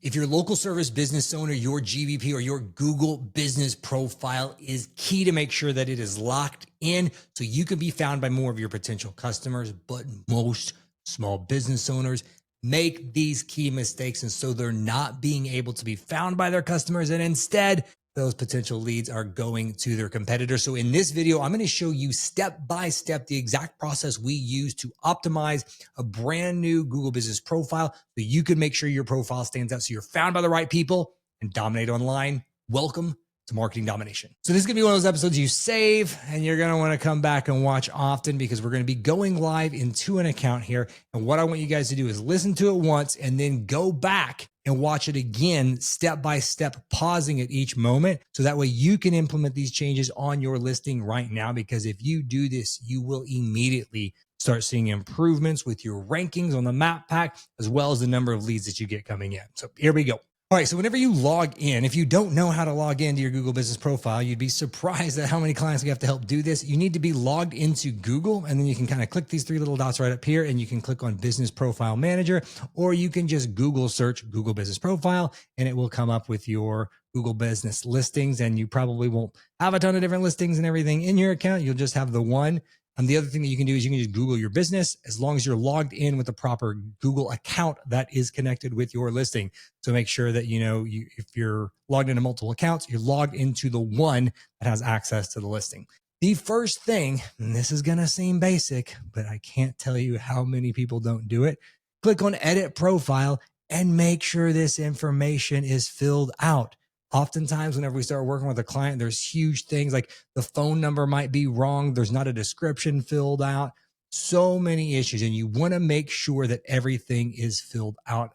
If your local service business owner, your GBP, or your Google business profile is key to make sure that it is locked in so you can be found by more of your potential customers. But most small business owners make these key mistakes. And so they're not being able to be found by their customers. And instead, those potential leads are going to their competitors. So in this video, I'm going to show you step by step the exact process we use to optimize a brand new Google business profile so you can make sure your profile stands out so you're found by the right people and dominate online. Welcome to Marketing Domination. So this is going to be one of those episodes you save and you're going to want to come back and watch often because we're going to be going live into an account here. And what I want you guys to do is listen to it once and then go back and watch it again, step by step, pausing at each moment. So that way you can implement these changes on your listing right now. Because if you do this, you will immediately start seeing improvements with your rankings on the map pack, as well as the number of leads that you get coming in. So here we go. All right, so whenever you log in, if you don't know how to log into your Google business profile, you'd be surprised at how many clients we have to help do this. You need to be logged into Google, and then you can kind of click these three little dots right up here, and you can click on Business Profile Manager, or you can just Google search Google Business Profile, and it will come up with your Google business listings, and you probably won't have a ton of different listings and everything in your account. You'll just have the one. And the other thing that you can do is you can just Google your business as long as you're logged in with the proper Google account that is connected with your listing. So make sure that, if you're logged into multiple accounts, you're logged into the one that has access to the listing. The first thing, and this is going to seem basic, but I can't tell you how many people don't do it. Click on Edit Profile and make sure this information is filled out. Oftentimes, whenever we start working with a client, there's huge things like the phone number might be wrong. There's not a description filled out. So many issues. And you want to make sure that everything is filled out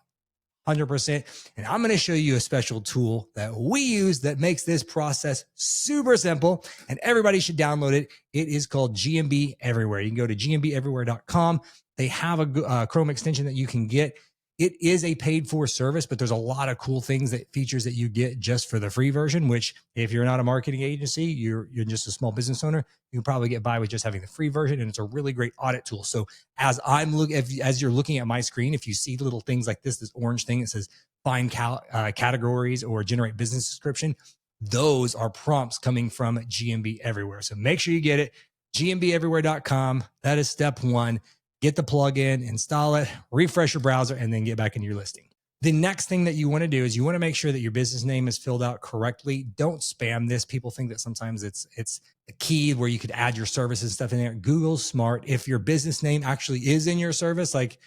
100%. And I'm going to show you a special tool that we use that makes this process super simple. And everybody should download it. It is called GMB Everywhere. You can go to gmbeverywhere.com. They have a Chrome extension that you can get. It is a paid for service, but there's a lot of cool features that you get just for the free version, which if you're not a marketing agency, you're just a small business owner, you can probably get by with just having the free version. And it's a really great audit tool. So as you're looking at my screen, if you see little things like this orange thing that says find categories or generate business description, those are prompts coming from GMB Everywhere. So make sure you get it. gmbeverywhere.com. That is step one. Get the plugin, install it, refresh your browser, and then get back into your listing. The next thing that you want to do is you want to make sure that your business name is filled out correctly. Don't spam this. People think that sometimes it's a key where you could add your services and stuff in there. Google's smart. If your business name actually is in your service, like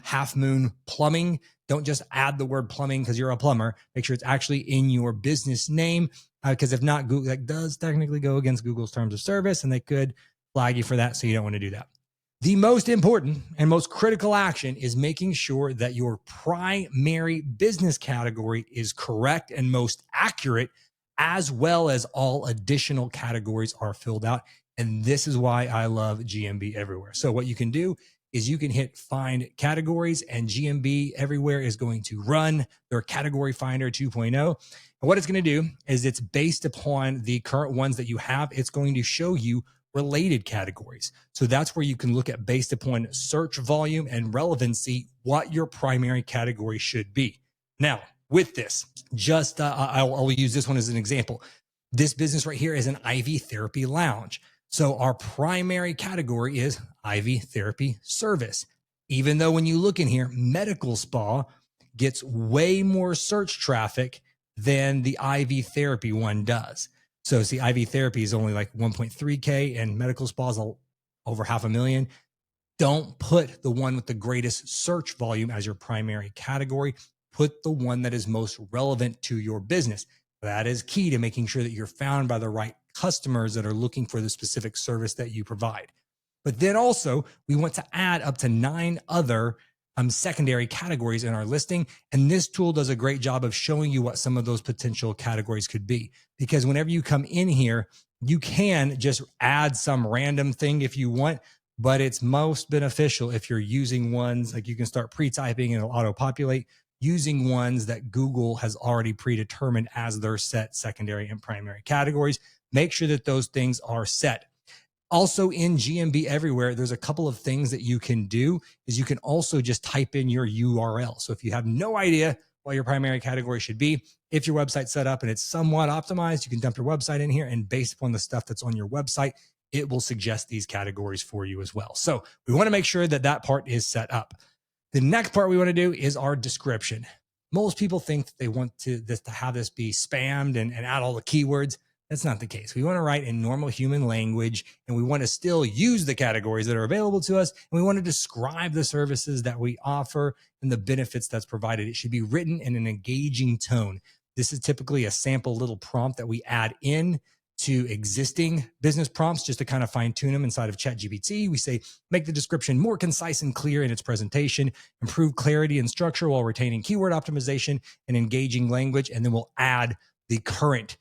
Half Moon Plumbing, don't just add the word plumbing because you're a plumber. Make sure it's actually in your business name, because if not, Google that does technically go against Google's terms of service, and they could flag you for that. So you don't want to do that. The most important and most critical action is making sure that your primary business category is correct and most accurate, as well as all additional categories are filled out. And this is why I love GMB Everywhere. So what you can do is you can hit Find Categories, and GMB Everywhere is going to run their Category Finder 2.0. And what it's going to do is it's based upon the current ones that you have. It's going to show you related categories. So that's where you can look at, based upon search volume and relevancy, what your primary category should be. Now, with this, I'll use this one as an example. This business right here is an IV therapy lounge. So our primary category is IV therapy service. Even though when you look in here, medical spa gets way more search traffic than the IV therapy one does. So see, IV therapy is only like 1.3K and medical spas over 500,000. Don't put the one with the greatest search volume as your primary category. Put the one that is most relevant to your business. That is key to making sure that you're found by the right customers that are looking for the specific service that you provide. But then also, we want to add up to 9 other secondary categories in our listing. And this tool does a great job of showing you what some of those potential categories could be. Because whenever you come in here, you can just add some random thing if you want, but it's most beneficial if you're using ones like you can start pre-typing and it'll auto-populate, using ones that Google has already predetermined as their set secondary and primary categories. Make sure that those things are set. Also in GMB Everywhere, there's a couple of things that you can do is you can also just type in your URL. So if you have no idea what your primary category should be. If your website's set up and it's somewhat optimized, you can dump your website in here, and based upon the stuff that's on your website, it will suggest these categories for you as well. So we want to make sure that that part is set up. The next part we want to do is our description. Most people think that they want to have this be spammed and add all the keywords. That's not the case. We want to write in normal human language, and we want to still use the categories that are available to us. And we want to describe the services that we offer and the benefits that's provided. It should be written in an engaging tone. This is typically a sample little prompt that we add in to existing business prompts just to kind of fine tune them inside of ChatGPT. We say, make the description more concise and clear in its presentation, improve clarity and structure while retaining keyword optimization and engaging language. And then we'll add the current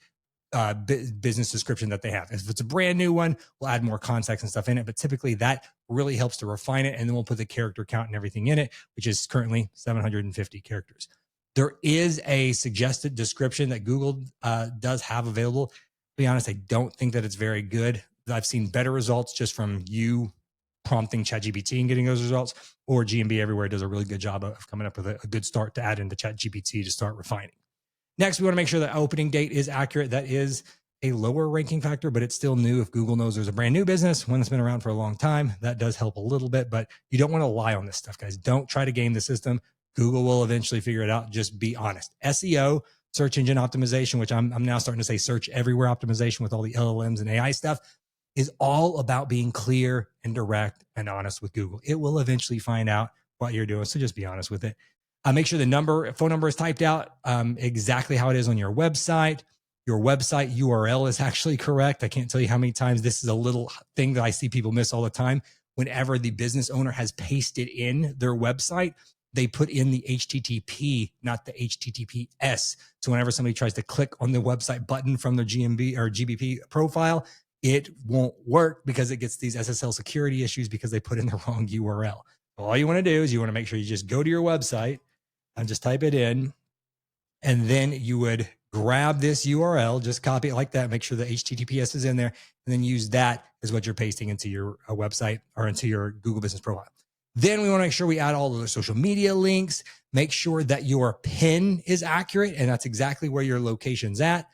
business description that they have. If it's a brand new one, we'll add more context and stuff in it, but typically that really helps to refine it. And then we'll put the character count and everything in it, which is currently 750 characters. There is a suggested description that Google does have available. To be honest, I don't think that it's very good. I've seen better results just from you prompting ChatGPT and getting those results, or GMB Everywhere does a really good job of coming up with a good start to add into ChatGPT to start refining. Next, we want to make sure that opening date is accurate. That is a lower ranking factor, but it's still new. If Google knows there's a brand new business, one that's been around for a long time, that does help a little bit, but you don't want to lie on this stuff, guys. Don't try to game the system. Google will eventually figure it out. Just be honest. SEO, search engine optimization, which I'm now starting to say search everywhere optimization with all the LLMs and AI stuff, is all about being clear and direct and honest with Google. It will eventually find out what you're doing, so just be honest with it. Make sure the phone number is typed out exactly how it is on your website. Your website URL is actually correct. I can't tell you how many times this is a little thing that I see people miss all the time. Whenever the business owner has pasted in their website, they put in the HTTP, not the HTTPS. So whenever somebody tries to click on the website button from their GMB or GBP profile, it won't work because it gets these SSL security issues because they put in the wrong URL. So all you want to do is you want to make sure you just go to your website and just type it in, and then you would grab this URL, just copy it like that, make sure the HTTPS is in there, and then use that as what you're pasting into your website or into your Google Business Profile. Then we want to make sure we add all of the social media links, make sure that your pin is accurate, and that's exactly where your location's at.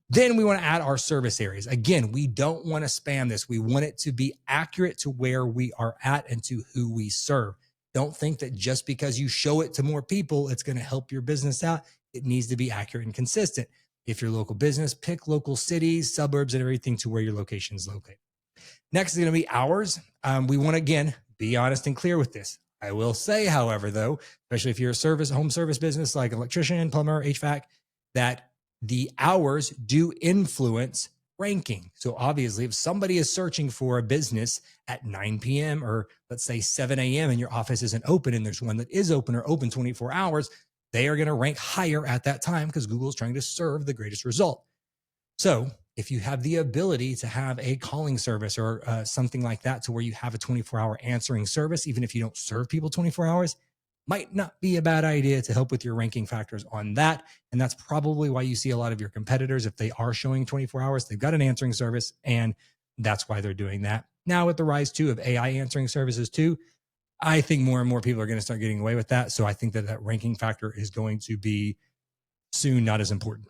Then we want to add our service areas. Again, we don't want to spam this. We want it to be accurate to where we are at and to who we serve. Don't think that just because you show it to more people, it's going to help your business out. It needs to be accurate and consistent. If you're a local business, pick local cities, suburbs, and everything to where your location is located. Next is going to be hours. We want to, again, be honest and clear with this. I will say, however, though, especially if you're a home service business like electrician, plumber, HVAC, that the hours do influence ranking. So obviously, if somebody is searching for a business at 9 p.m. or let's say 7 a.m. and your office isn't open and there's one that is open or open 24 hours, they are going to rank higher at that time because Google is trying to serve the greatest result. So if you have the ability to have a calling service or something like that to where you have a 24-hour answering service, even if you don't serve people 24 hours, might not be a bad idea to help with your ranking factors on that. And that's probably why you see a lot of your competitors, if they are showing 24 hours, they've got an answering service, and that's why they're doing that. Now with the rise too of AI answering services too, I think more and more people are going to start getting away with that. So I think that that ranking factor is going to be soon not as important.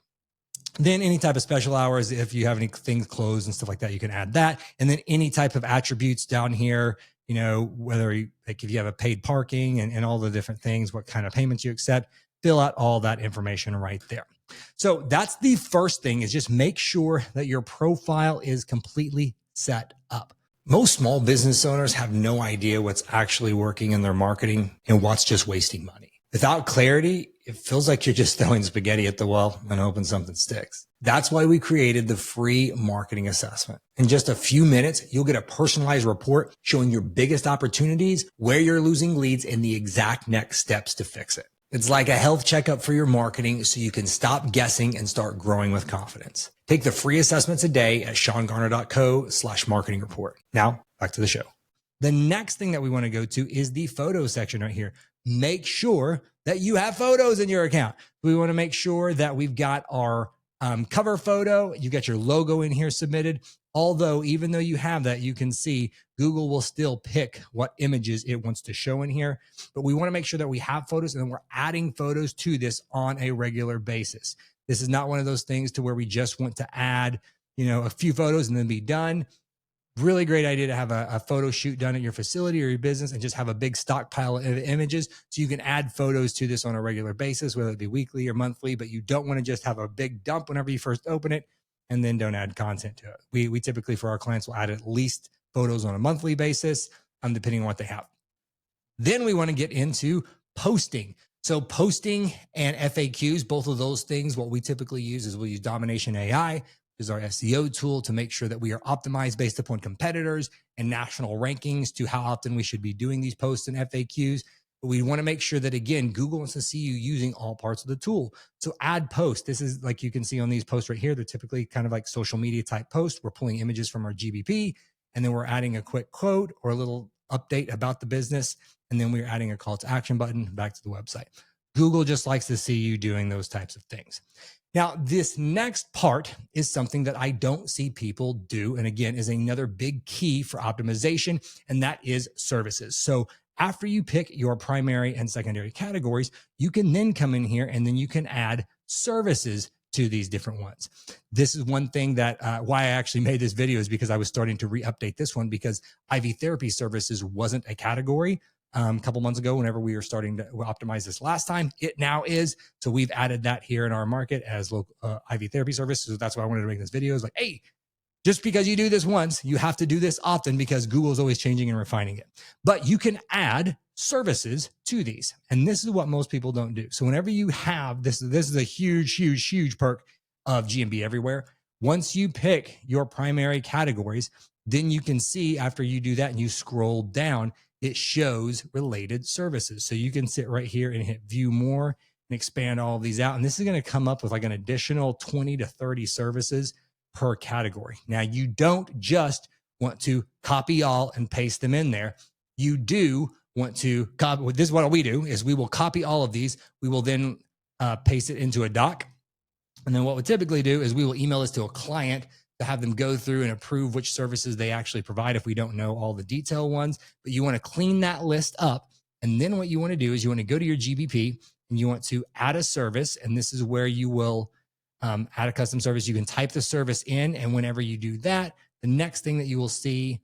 Then any type of special hours, if you have any things closed and stuff like that, you can add that. And then any type of attributes down here, you know, whether like if you have a paid parking and all the different things, what kind of payments you accept, fill out all that information right there. So that's the first thing, is just make sure that your profile is completely set up. Most small business owners have no idea what's actually working in their marketing and what's just wasting money. Without clarity, it feels like you're just throwing spaghetti at the wall and hoping something sticks. That's why we created the free marketing assessment. In just a few minutes, you'll get a personalized report showing your biggest opportunities, where you're losing leads, and the exact next steps to fix it. It's like a health checkup for your marketing so you can stop guessing and start growing with confidence. Take the free assessment today at seangarner.co/marketing report. Now, back to the show. The next thing that we want to go to is the photo section right here. Make sure that you have photos in your account. We want to make sure that we've got our cover photo. You get your logo in here submitted. Although, even though you have that, you can see Google will still pick what images it wants to show in here. But we want to make sure that we have photos and then we're adding photos to this on a regular basis. This is not one of those things to where we just want to add, a few photos and then be done. Really great idea to have a photo shoot done at your facility or your business and just have a big stockpile of images so you can add photos to this on a regular basis, whether it be weekly or monthly, but you don't want to just have a big dump whenever you first open it and then don't add content to it. We typically, for our clients, will add at least photos on a monthly basis, depending on what they have. Then we want to get into posting. So posting and FAQs, both of those things, what we typically use is we'll use Domination AI, is our SEO tool to make sure that we are optimized based upon competitors and national rankings to how often we should be doing these posts and FAQs. But we want to make sure that, again, Google wants to see you using all parts of the tool. So add post. This is like you can see on these posts right here. They're typically kind of like social media type posts. We're pulling images from our GBP, and then we're adding a quick quote or a little update about the business. And then we're adding a call to action button back to the website. Google just likes to see you doing those types of things. Now, this next part is something that I don't see people do. And again, is another big key for optimization, and that is services. So after you pick your primary and secondary categories, you can then come in here and then you can add services to these different ones. This is one thing that why I actually made this video is because I was starting to re-update this one because IV therapy services wasn't a category. A couple months ago, whenever we were starting to optimize this last time, it now is. So we've added that here in our market as local IV therapy services. So that's why I wanted to make this video. Is like, hey, just because you do this once, you have to do this often because Google is always changing and refining it. But you can add services to these. And this is what most people don't do. So whenever you have this is a huge perk of GMB Everywhere. Once you pick your primary categories, then you can see after you do that and you scroll down, it shows related services. So you can sit right here and hit view more and expand all of these out. And this is going to come up with like an additional 20 to 30 services per category. Now, you don't just want to copy all and paste them in there. You do want to copy. This is what we do is we will copy all of these. We will then paste it into a doc. And then what we typically do is we will email this to a client to have them go through and approve which services they actually provide if we don't know all the detail ones. But you want to clean that list up. And then what you want to do is you want to go to your GBP and you want to add a service. And this is where you will add a custom service. You can type the service in. And whenever you do that, the next thing that you will see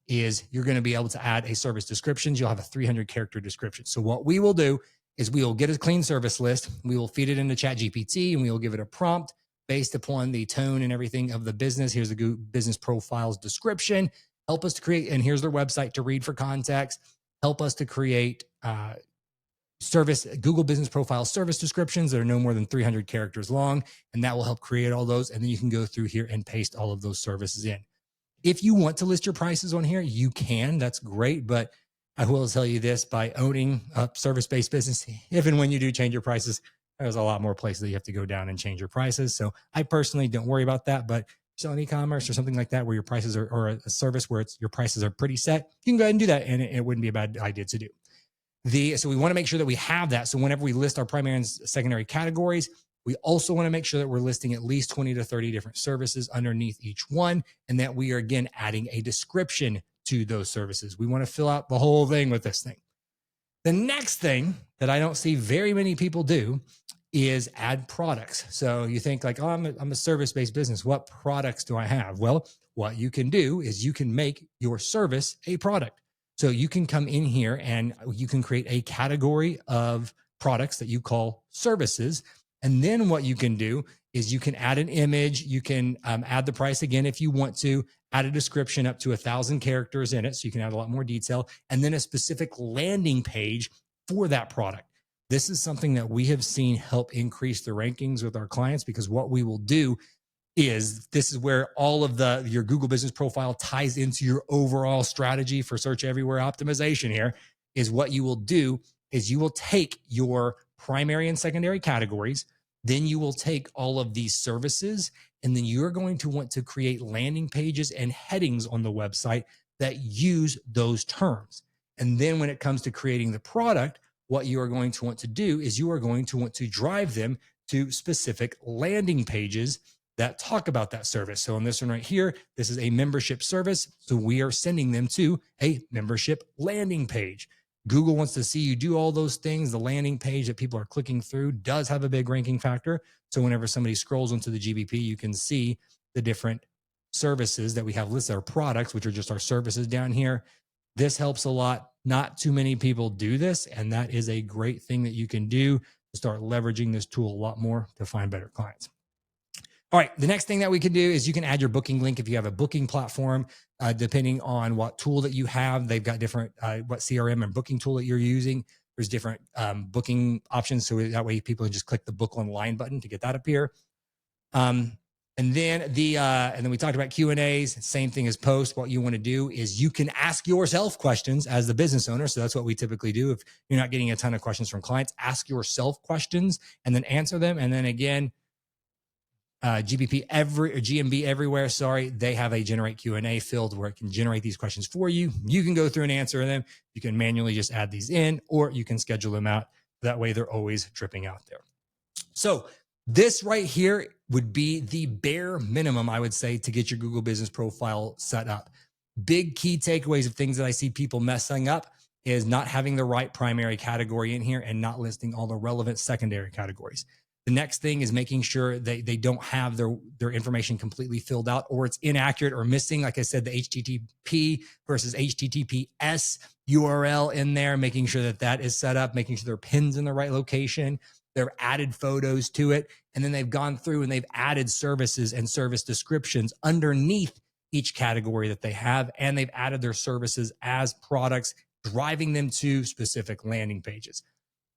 is you're going to be able to add a service description. You'll have a 300 character description. So what we will do is we will get a clean service list. We will feed it into ChatGPT and we will give it a prompt based upon the tone and everything of the business. Here's the Google business profiles description. Help us to create, and here's their website to read for context. Help us to create Google business profile service descriptions that are no more than 300 characters long, and that will help create all those. And then you can go through here and paste all of those services in. If you want to list your prices on here, you can. That's great, but I will tell you this: by owning a service-based business, if and when you do change your prices, there's a lot more places that you have to go down and change your prices. So I personally don't worry about that, but selling e-commerce or something like that where your prices are, or a service where your prices are pretty set, you can go ahead and do that, and it wouldn't be a bad idea to do. So we want to make sure that we have that. So whenever we list our primary and secondary categories, we also want to make sure that we're listing at least 20 to 30 different services underneath each one, and that we are, again, adding a description to those services. We want to fill out the whole thing with this thing. The next thing that I don't see very many people do is add products. So you think like, oh, I'm a service-based business. What products do I have? Well, what you can do is you can make your service a product. So you can come in here and you can create a category of products that you call services. And then what you can do is you can add an image. You can add the price again if you want to, add a description up to 1,000 characters in it. So you can add a lot more detail, and then a specific landing page for that product. This is something that we have seen help increase the rankings with our clients, because what we will do is this is where all of your Google business profile ties into your overall strategy for search everywhere optimization. Here is what you will do is you will take your primary and secondary categories, then you will take all of these services, and then you're going to want to create landing pages and headings on the website that use those terms. And then when it comes to creating the product, what you are going to want to do is you are going to want to drive them to specific landing pages that talk about that service. So on this one right here, this is a membership service. So we are sending them to a membership landing page. Google wants to see you do all those things. The landing page that people are clicking through does have a big ranking factor. So whenever somebody scrolls into the GBP, you can see the different services that we have listed, our products, which are just our services down here. This helps a lot. Not too many people do this, and that is a great thing that you can do to start leveraging this tool a lot more to find better clients. All right, the next thing that we can do is you can add your booking link if you have a booking platform, depending on what tool that you have. They've got different, what CRM and booking tool that you're using. There's different booking options. So that way people can just click the book online button to get that up here. And then we talked about Q&As, same thing as post. What you want to do is you can ask yourself questions as the business owner. So that's what we typically do. If you're not getting a ton of questions from clients, ask yourself questions and then answer them. And then again, GMB everywhere, they have a generate Q&A field where it can generate these questions for you. You can go through and answer them. You can manually just add these in, or you can schedule them out. That way they're always dripping out there. So this right here would be the bare minimum, I would say, to get your Google Business Profile set up. Big key takeaways of things that I see people messing up is not having the right primary category in here and not listing all the relevant secondary categories. The next thing is making sure they don't have their information completely filled out, or it's inaccurate or missing. Like I said, the HTTP versus HTTPS URL in there, making sure that that is set up, making sure their pin's in the right location. They've added photos to it, and then they've gone through and they've added services and service descriptions underneath each category that they have, and they've added their services as products, driving them to specific landing pages.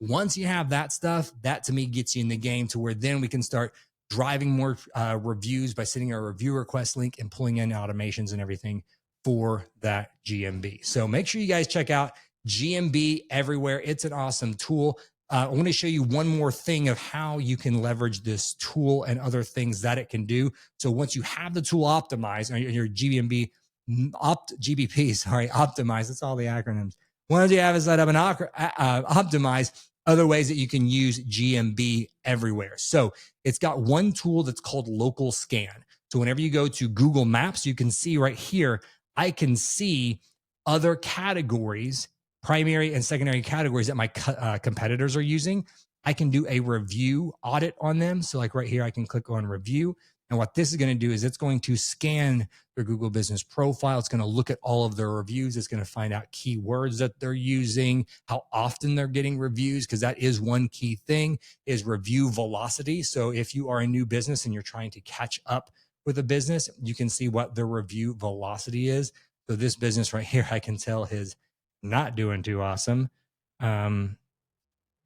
Once you have that stuff, that to me gets you in the game to where then we can start driving more reviews by sending a review request link and pulling in automations and everything for that GMB. So make sure you guys check out GMB everywhere. It's an awesome tool. I want to show you one more thing of how you can leverage this tool and other things that it can do. So once you have the tool optimized, or your GBP, optimized, that's all the acronyms. Once you have it set up and optimized, other ways that you can use GMB everywhere. So it's got one tool that's called local scan. So whenever you go to Google Maps, you can see right here, I can see other categories, primary and secondary categories that my competitors are using. I can do a review audit on them. So like right here, I can click on review. And what this is going to do is it's going to scan their Google Business Profile. It's going to look at all of their reviews. It's going to find out keywords that they're using, how often they're getting reviews, because that is one key thing, is review velocity. So if you are a new business and you're trying to catch up with a business, you can see what the review velocity is. So this business right here, I can tell is not doing too awesome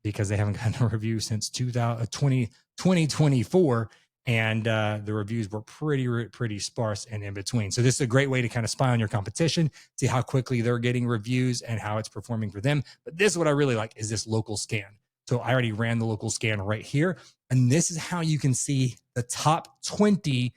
because they haven't gotten a review since 2024. And the reviews were pretty sparse and in between. So this is a great way to kind of spy on your competition, see how quickly they're getting reviews and how it's performing for them. But this is what I really like, is this local scan. So I already ran the local scan right here. And this is how you can see the top 20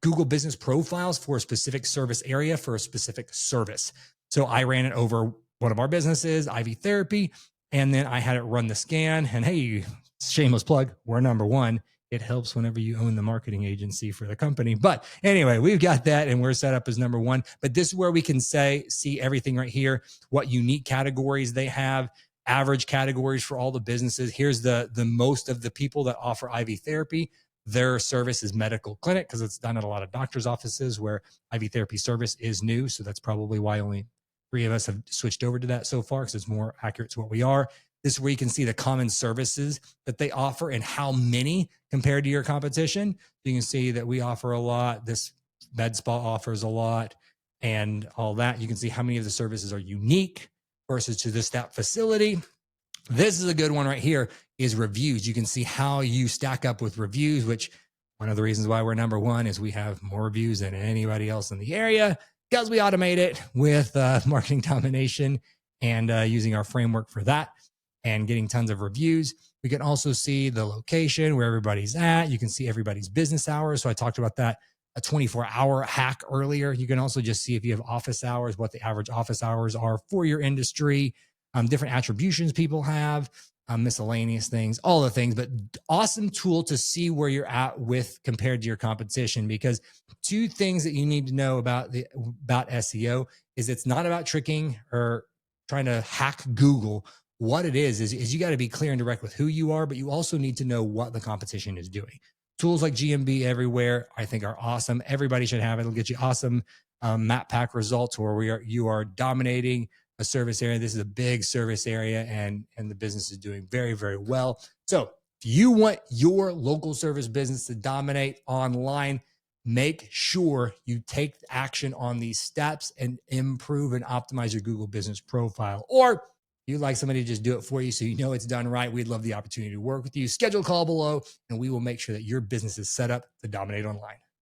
Google Business Profiles for a specific service area for a specific service. So I ran it over one of our businesses, IV Therapy, and then I had it run the scan. And hey, shameless plug, we're number one. It helps whenever you own the marketing agency for the company. But anyway, we've got that and we're set up as number one. But this is where we can see everything right here, what unique categories they have, average categories for all the businesses. Here's the most of the people that offer IV therapy. Their service is medical clinic because it's done at a lot of doctors' offices where IV therapy service is new. So that's probably why only 3 of us have switched over to that so far, because it's more accurate to what we are. This is where you can see the common services that they offer and how many compared to your competition. You can see that we offer a lot. This med spa offers a lot and all that. You can see how many of the services are unique versus to that facility. This is a good one right here, is reviews. You can see how you stack up with reviews, which one of the reasons why we're number one is we have more reviews than anybody else in the area because we automate it with marketing domination and using our framework for that and getting tons of reviews. We can also see the location where everybody's at. You can see everybody's business hours. So I talked about that, a 24-hour hack earlier. You can also just see if you have office hours, what the average office hours are for your industry, different attributions people have. miscellaneous things, all the things, but awesome tool to see where you're at with compared to your competition. Because two things that you need to know about SEO is it's not about tricking or trying to hack Google. What it is you got to be clear and direct with who you are, but you also need to know what the competition is doing. Tools like GMB everywhere, I think, are awesome. Everybody should have it. It'll get you awesome map pack results where you are dominating a service area. This is a big service area, and the business is doing very, very well. So if you want your local service business to dominate online, make sure you take action on these steps and improve and optimize your Google business profile. Or you'd like somebody to just do it for you so you know it's done right, we'd love the opportunity to work with you. Schedule a call below, and we will make sure that your business is set up to dominate online.